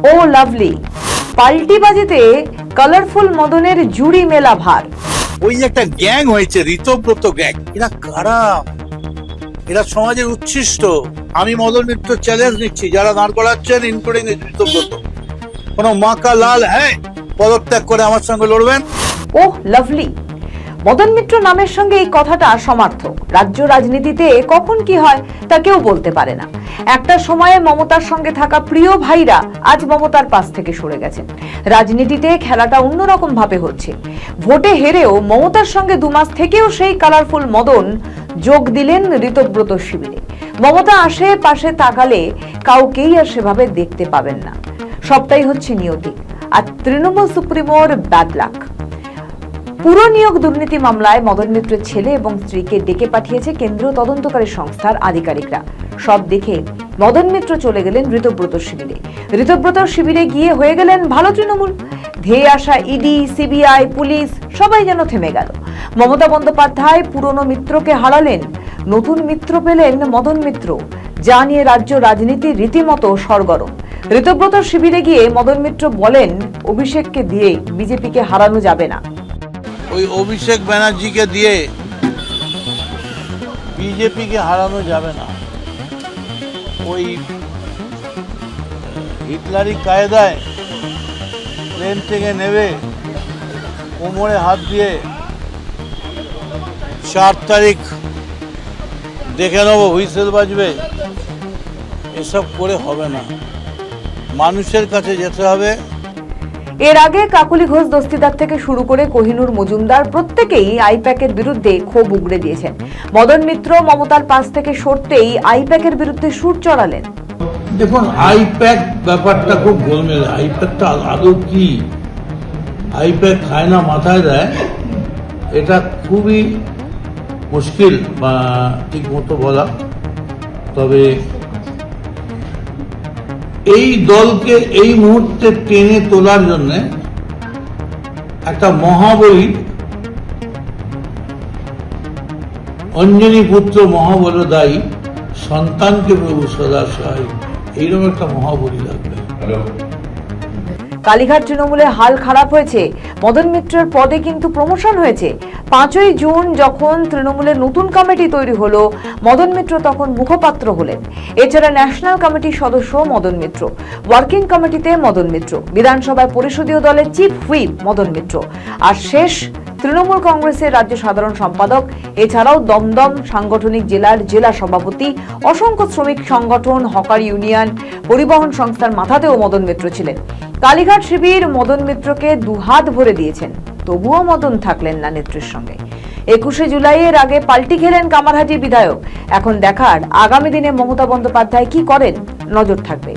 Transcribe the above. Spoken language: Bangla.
ও লাভলি, পাল্টিবাজিতে কালারফুল মদনের জুড়ি মেলা ভার। ওই যে একটা গ্যাং হয়েছে, ঋতব্রত গ্যাং, এরা কারা? এরা সমাজের উচ্ছিষ্ট। আমি মদন মিত্র চ্যালেঞ্জ নিচ্ছি, যারা দাঁড় করাচ্ছেন ইনক্লুডিং ঋতব্রত, কোন মাকা লাল হ্যাঁ পদত্যাগ করে আমার সঙ্গে লড়বেন। ও লাভলি, মদন মিত্র নামের সঙ্গে এই কথাটা সমার্থক। রাজ্য রাজনীতিতে কখন কি হয় তা কেউ বলতে পারে না। একটা সময়ে মমতার সঙ্গে থাকা প্রিয় ভাইরা আজ মমতার পাশ থেকে সরে গেছেন। রাজনীতিতে খেলাটা অন্যরকম ভাবে হচ্ছে। ভোটে হেরেও মমতার সঙ্গে 2 মাস থেকেও সেই কালারফুল মদন যোগ দিলেন ঋতব্রত শিবিরে। মমতা আশেপাশে তাকালে কাউকেই আর সেভাবে দেখতে পাবেন না। সবটাই হচ্ছে নিয়তি আর তৃণমূল সুপ্রিমোর ব্যাড লাক। পুরো নিয়োগ দুর্নীতি মামলায় মদন মিত্রের ছেলে এবং স্ত্রীকে ডেকে পাঠিয়েছে কেন্দ্রীয় তদন্তকারী সংস্থার আধিকারিকরা। সব দেখে মদন মিত্র চলে গেলেন ঋতব্রত শিবিরে। ঋতব্রত শিবিরে গিয়ে হয়ে গেলেন ভালো তৃণমূল। ধেয়ে আসা ইডি, সিবিআই, পুলিশ সবাই যেন থেমে গেল। মমতা বন্দ্যোপাধ্যায় পুরনো মিত্রকে হারালেন, নতুন মিত্র পেলেন মদন মিত্র, যা নিয়ে রাজ্য রাজনীতি রীতিমতো সরগরম। ঋতব্রত শিবিরে গিয়ে মদন মিত্র বলেন, অভিষেককে দিয়ে বিজেপিকে হারানো যাবে না। ওই অভিষেক ব্যানার্জিকে দিয়ে বিজেপিকে হারানো যাবে না। ওই হিটলারি কায়দায় প্লেন থেকে নেবে, কোমরে হাত দিয়ে 4 তারিখ দেখে নেবো হুইসেল বাজবে, এসব করে হবে না। মানুষের কাছে যেতে হবে। এর আগে কাকুলি ঘোষ দস্তিদার থেকে শুরু করে কোহিনুর মজুমদার প্রত্যেকেই আইপ্যাকের বিরুদ্ধে ক্ষোভ উগড়ে দিয়েছেন। মদন মিত্র মমতার পাশ থেকে সরতেই আইপ্যাকের বিরুদ্ধে সুর চড়ালেন। দেখুন, আইপ্যাক ব্যাপারটা খুব গোলমেলে। আইপ্যাকটা আদৌ কি? আইপ্যাক খায় না মাথায় দেয়, এটা খুবই মুশকিল বা ঠিক মতো বলা। তবে এই দলকে এই মুহূর্তে টেনে তোলার জন্য একটা মহাবলী, অঞ্জনী পুত্র মহাবলদায়ী, সন্তানকে প্রভু সদা সহায়, এইরকম একটা মহাবলী লাগবে। কালীঘাট তৃণমূলে হাল খারাপ হয়েছে। মদন মিত্রের পদে কিন্তু প্রমোশন হয়েছে। 5ই জুন যখন তৃণমূলের নতুন কমিটি তৈরি হলো, মদন মিত্র তখন মুখপাত্র হলেন। এছাড়া ন্যাশনাল কমিটির সদস্য মদন মিত্র, ওয়ার্কিং কমিটিতে মদন মিত্র, বিধানসভায় পরিষদীয় দলের চিফ হুইপ মদন মিত্র, আর শেষ তৃণমূল কংগ্রেসের রাজ্য সাধারণ সম্পাদক। এছাড়াও দমদম সাংগঠনিক জেলার জেলা সভাপতি, অসংখ্য শ্রমিক সংগঠন, হকার ইউনিয়ন, পরিবহন সংস্থার মাথাতেও মদন মিত্র ছিলেন। কালীঘাট শিবির মদন মিত্রকে 2 হাত ভরে দিয়েছেন, তবুও মদন থাকলেন না নেত্রীর সঙ্গে। 21শে জুলাইয়ের আগে পাল্টি খেলেন কামারহাটির বিধায়ক। এখন দেখার আগামী দিনে মমতা বন্দ্যোপাধ্যায় কি করেন, নজর থাকবে।